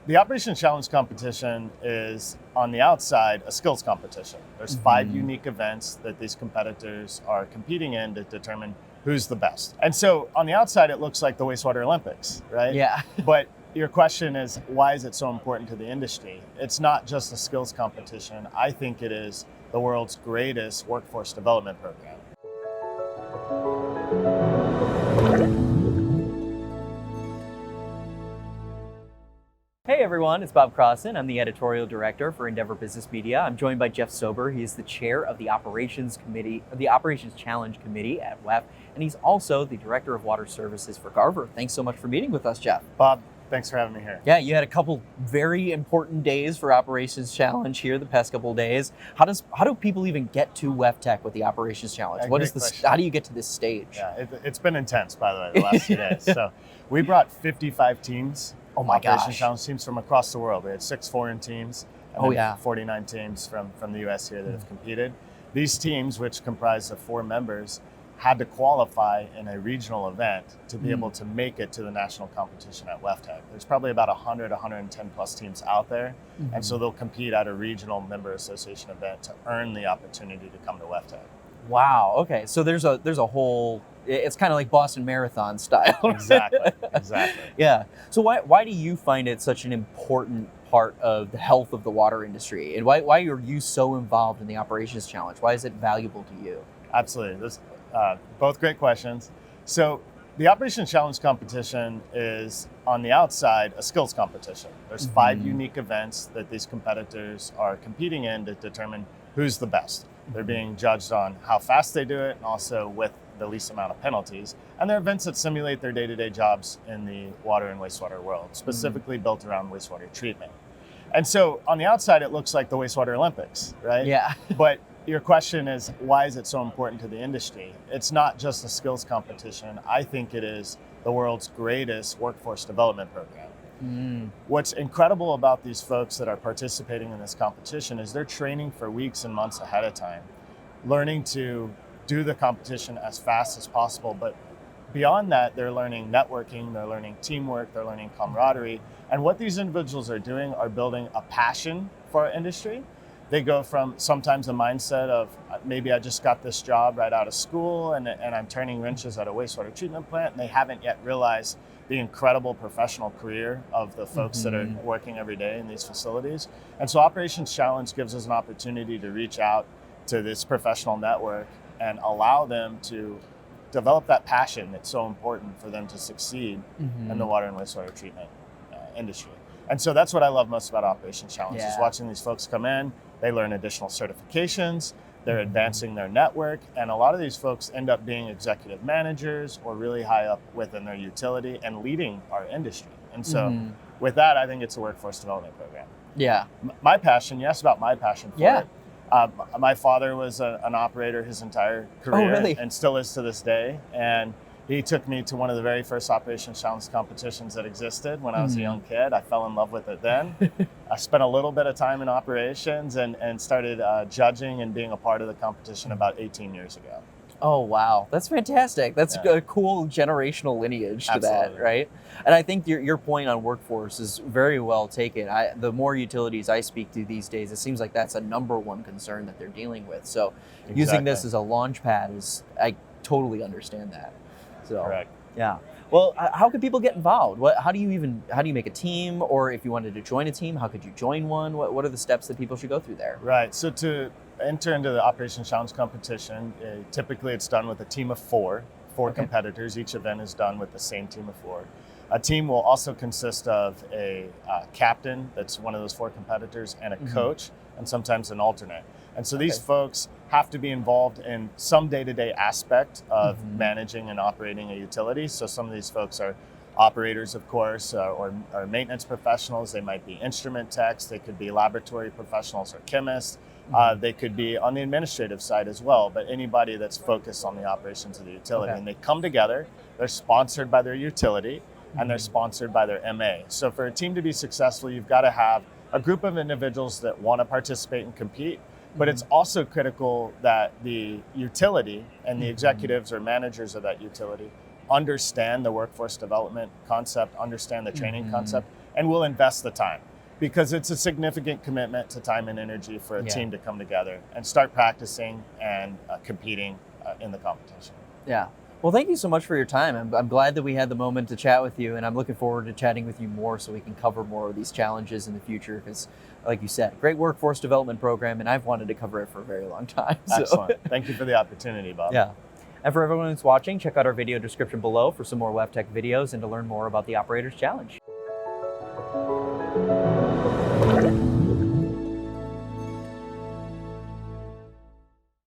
The Operations Challenge competition is, on the outside, a skills competition. There's 5 unique events that these competitors are competing in to determine who's the best. And so on the outside, it looks like the Wastewater Olympics, right? Yeah. But your question is, why is it so important to the industry? It's not just a skills competition. I think it is the world's greatest workforce development program. Hey everyone, it's Bob Crossan. I'm the editorial director for Endeavor Business Media. I'm joined by Jeff Sober. He is the chair of the Operations Challenge Committee at WEF, and he's also the director of water services for Garver. Thanks so much for meeting with us, Jeff. Bob, thanks for having me here. Yeah, you had a couple very important days for Operations Challenge here the past couple of days. How do people even get to WEFTEC with the Operations Challenge? How do you get to this stage? Yeah, it's been intense, by the way, the last 2 days. So we brought 55 teams. Oh my gosh. Operations Challenge teams from across the world. We had 6 foreign teams and 49 teams from the US here that have competed. These teams, which comprise of 4 members, had to qualify in a regional event to be able to make it to the national competition at WEFTEC. There's probably about 100, 110 plus teams out there. And so they'll compete at a regional member association event to earn the opportunity to come to WEFTEC. Wow. Okay. So there's a whole. It's kind of like Boston Marathon style. Exactly. Yeah. So why do you find it such an important part of the health of the water industry, and why are you so involved in the Operations Challenge? Why is it valuable to you? Absolutely. Those both great questions. So the Operations Challenge competition is, on the outside, a skills competition. There's 5 unique events that these competitors are competing in to determine who's the best. They're being judged on how fast they do it and also with the least amount of penalties. And they're events that simulate their day-to-day jobs in the water and wastewater world, specifically built around wastewater treatment. And so on the outside, it looks like the Wastewater Olympics, right? Yeah. But your question is, why is it so important to the industry? It's not just a skills competition. I think it is the world's greatest workforce development program. What's incredible about these folks that are participating in this competition is they're training for weeks and months ahead of time, learning to do the competition as fast as possible. But beyond that, they're learning networking, they're learning teamwork, they're learning camaraderie. And what these individuals are doing are building a passion for our industry. They go from sometimes a mindset of, maybe I just got this job right out of school and I'm turning wrenches at a wastewater treatment plant, and they haven't yet realized the incredible professional career of the folks that are working every day in these facilities. And so Operations Challenge gives us an opportunity to reach out to this professional network and allow them to develop that passion that's so important for them to succeed in the water and wastewater treatment industry. And so that's what I love most about Operations Challenge, is watching these folks come in, they learn additional certifications, they're advancing their network, and a lot of these folks end up being executive managers or really high up within their utility and leading our industry. And so with that, I think it's a workforce development program. Yeah. My passion, you asked about my passion for it. My father was an operator his entire career and still is to this day. And he took me to one of the very first Operations Challenge competitions that existed when I was a young kid. I fell in love with it then. I spent a little bit of time in operations and started judging and being a part of the competition about 18 years ago. Oh, wow. That's fantastic. That's a cool generational lineage to that, right? And I think your point on workforce is very well taken. The more utilities I speak to these days, it seems like that's a number one concern that they're dealing with. So using this as a launch pad I totally understand that. So, correct. Yeah. Well, how could people get involved? How do you make a team? Or if you wanted to join a team, how could you join one? What are the steps that people should go through there? Right. So to enter into the Operations Challenge competition, typically it's done with a team of 4 competitors. Each event is done with the same team of 4. A team will also consist of a captain, that's one of those 4 competitors, and a coach, and sometimes an alternate. And so these folks have to be involved in some day-to-day aspect of managing and operating a utility. So some of these folks are operators, of course, or maintenance professionals. They might be instrument techs. They could be laboratory professionals or chemists. They could be on the administrative side as well, but anybody that's focused on the operations of the utility. And they come together, they're sponsored by their utility, and they're sponsored by their MA. So for a team to be successful, you've got to have a group of individuals that want to participate and compete, but it's also critical that the utility and the executives or managers of that utility understand the workforce development concept, understand the training concept, and we'll invest the time, because it's a significant commitment to time and energy for a team to come together and start practicing and competing in the competition. Yeah. Well, thank you so much for your time. I'm glad that we had the moment to chat with you, and I'm looking forward to chatting with you more so we can cover more of these challenges in the future, because like you said, great workforce development program, and I've wanted to cover it for a very long time. So. Excellent. Thank you for the opportunity, Bob. Yeah. And for everyone who's watching, check out our video description below for some more WEFTEC videos and to learn more about the Operators Challenge.